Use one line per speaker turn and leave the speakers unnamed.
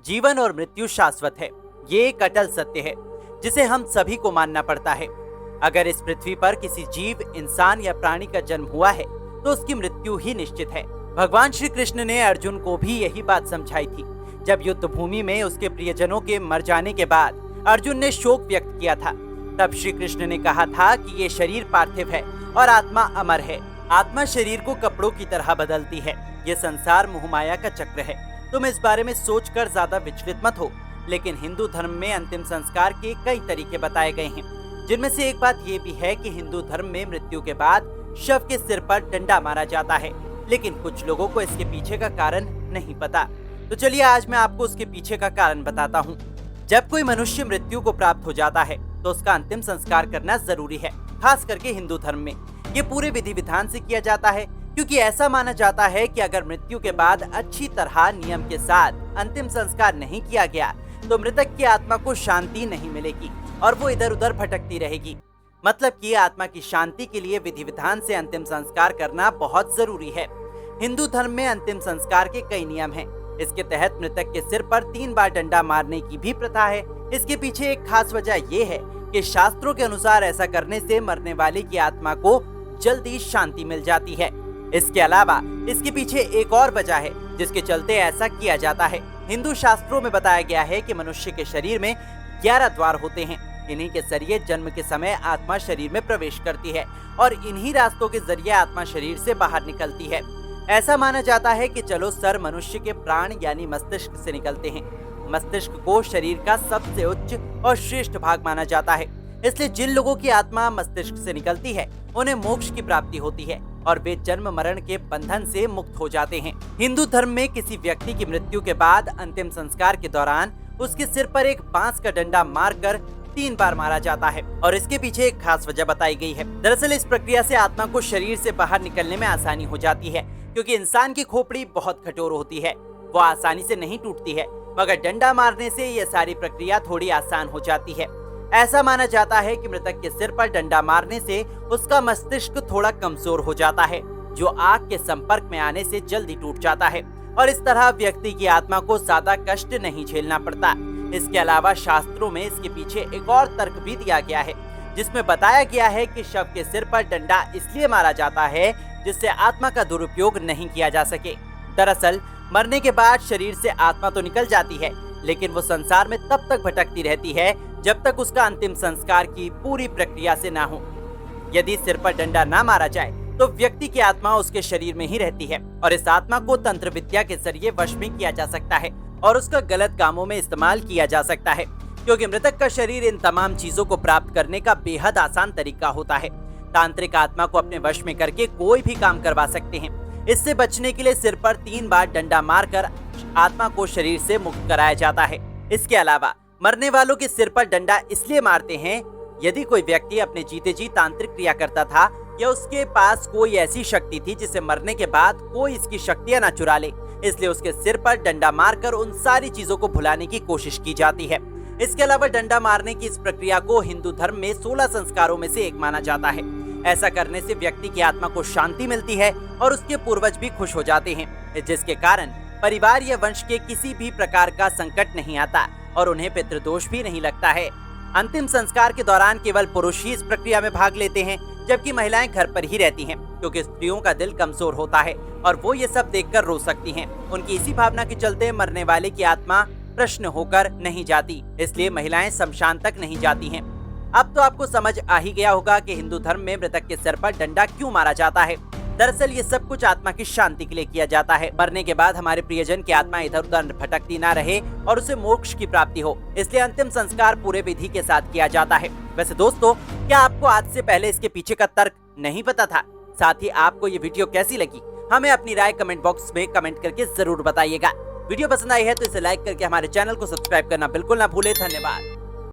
जीवन और मृत्यु शाश्वत है। ये एक अटल सत्य है जिसे हम सभी को मानना पड़ता है। अगर इस पृथ्वी पर किसी जीव, इंसान या प्राणी का जन्म हुआ है तो उसकी मृत्यु ही निश्चित है। भगवान श्री कृष्ण ने अर्जुन को भी यही बात समझाई थी जब युद्ध भूमि में उसके प्रियजनों के मर जाने के बाद अर्जुन ने शोक व्यक्त किया था। तब श्री कृष्ण ने कहा था कि ये शरीर पार्थिव है और आत्मा अमर है। आत्मा शरीर को कपड़ों की तरह बदलती है। ये संसार मोहमाया का चक्र है। तुम इस बारे में सोचकर ज्यादा विचलित मत हो। लेकिन हिंदू धर्म में अंतिम संस्कार के कई तरीके बताए गए हैं, जिनमें से एक बात ये भी है कि हिंदू धर्म में मृत्यु के बाद शव के सिर पर डंडा मारा जाता है। लेकिन कुछ लोगों को इसके पीछे का कारण नहीं पता। तो चलिए आज मैं आपको उसके पीछे का कारण बताता हूँ। जब कोई मनुष्य मृत्यु को प्राप्त हो जाता है तो उसका अंतिम संस्कार करना जरूरी है। खास करके हिंदू धर्म में ये पूरे विधि विधान से किया जाता है, क्योंकि ऐसा माना जाता है कि अगर मृत्यु के बाद अच्छी तरह नियम के साथ अंतिम संस्कार नहीं किया गया तो मृतक की आत्मा को शांति नहीं मिलेगी और वो इधर उधर भटकती रहेगी। मतलब कि आत्मा की शांति के लिए विधि विधान से अंतिम संस्कार करना बहुत जरूरी है। हिंदू धर्म में अंतिम संस्कार के कई नियम हैं। इसके तहत मृतक के सिर पर 3 बार डंडा मारने की भी प्रथा है। इसके पीछे एक खास वजह ये है कि शास्त्रों के अनुसार ऐसा करने से मरने वाले की आत्मा को जल्दी शांति मिल जाती है। इसके अलावा इसके पीछे एक और वजह है जिसके चलते ऐसा किया जाता है। हिंदू शास्त्रों में बताया गया है कि मनुष्य के शरीर में 11 द्वार होते हैं। इन्हीं के जरिए जन्म के समय आत्मा शरीर में प्रवेश करती है और इन्हीं रास्तों के जरिए आत्मा शरीर से बाहर निकलती है। ऐसा माना जाता है कि चलो सर मनुष्य के प्राण यानी मस्तिष्क से निकलते हैं। मस्तिष्क को शरीर का सबसे उच्च और श्रेष्ठ भाग माना जाता है। इसलिए जिन लोगों की आत्मा मस्तिष्क से निकलती है उन्हें मोक्ष की प्राप्ति होती है और वे जन्म मरण के बंधन से मुक्त हो जाते हैं। हिंदू धर्म में किसी व्यक्ति की मृत्यु के बाद अंतिम संस्कार के दौरान उसके सिर पर एक बांस का डंडा मारकर 3 बार मारा जाता है और इसके पीछे एक खास वजह बताई गई है। दरअसल इस प्रक्रिया से आत्मा को शरीर से बाहर निकलने में आसानी हो जाती है, क्योंकि इंसान की खोपड़ी बहुत कठोर होती है, वो आसानी से नहीं टूटती है। मगर डंडा मारने से ये सारी प्रक्रिया थोड़ी आसान हो जाती है। ऐसा माना जाता है कि मृतक के सिर पर डंडा मारने से उसका मस्तिष्क थोड़ा कमजोर हो जाता है, जो आग के संपर्क में आने से जल्दी टूट जाता है और इस तरह व्यक्ति की आत्मा को ज्यादा कष्ट नहीं झेलना पड़ता। इसके अलावा शास्त्रों में इसके पीछे एक और तर्क भी दिया गया है, जिसमें बताया गया है कि शव के सिर पर डंडा इसलिए मारा जाता है जिससे आत्मा का दुरुपयोग नहीं किया जा सके। दरअसल मरने के बाद शरीर से आत्मा तो निकल जाती है, लेकिन वो संसार में तब तक भटकती रहती है जब तक उसका अंतिम संस्कार की पूरी प्रक्रिया से ना हो। यदि सिर पर डंडा ना मारा जाए तो व्यक्ति की आत्मा उसके शरीर में ही रहती है और इस आत्मा को तंत्र विद्या के जरिए वश में किया जा सकता है और उसका गलत कामों में इस्तेमाल किया जा सकता है, क्योंकि मृतक का शरीर इन तमाम चीजों को प्राप्त करने का बेहद आसान तरीका होता है। तांत्रिक आत्मा को अपने वश में करके कोई भी काम करवा सकते हैं। इससे बचने के लिए सिर पर 3 बार डंडा मारकर आत्मा को शरीर से मुक्त कराया जाता है। इसके अलावा मरने वालों के सिर पर डंडा इसलिए मारते हैं, यदि कोई व्यक्ति अपने जीते जी तांत्रिक क्रिया करता था या उसके पास कोई ऐसी शक्ति थी जिसे मरने के बाद कोई इसकी शक्तियां ना चुरा ले, इसलिए उसके सिर पर डंडा मारकर उन सारी चीजों को भुलाने की कोशिश की जाती है। इसके अलावा डंडा मारने की इस प्रक्रिया को हिंदू धर्म में 16 संस्कारों में से एक माना जाता है। ऐसा करने से व्यक्ति की आत्मा को शांति मिलती है और उसके पूर्वज भी खुश हो जाते हैं, जिसके कारण परिवार या वंश के किसी भी प्रकार का संकट नहीं आता और उन्हें पितृदोष भी नहीं लगता है। अंतिम संस्कार के दौरान केवल पुरुष ही इस प्रक्रिया में भाग लेते हैं, जबकि महिलाएं घर पर ही रहती हैं, क्योंकि स्त्रियों का दिल कमजोर होता है और वो ये सब देखकर रो सकती हैं। उनकी इसी भावना के चलते मरने वाले की आत्मा प्रश्न होकर नहीं जाती, इसलिए महिलाएं शमशान तक नहीं जाती हैं। अब तो आपको समझ आ ही गया होगा कि हिंदू धर्म में मृतक के सिर पर डंडा क्यों मारा जाता है। दरअसल ये सब कुछ आत्मा की शांति के लिए किया जाता है। मरने के बाद हमारे प्रियजन की आत्मा इधर उधर भटकती ना रहे और उसे मोक्ष की प्राप्ति हो, इसलिए अंतिम संस्कार पूरे विधि के साथ किया जाता है। वैसे दोस्तों, क्या आपको आज से पहले इसके पीछे का तर्क नहीं पता था? साथ ही आपको ये वीडियो कैसी लगी, हमें अपनी राय कमेंट बॉक्स में कमेंट करके जरूर बताइएगा। वीडियो पसंद आई है तो इसे लाइक करके हमारे चैनल को सब्सक्राइब करना बिल्कुल ना भूले। धन्यवाद।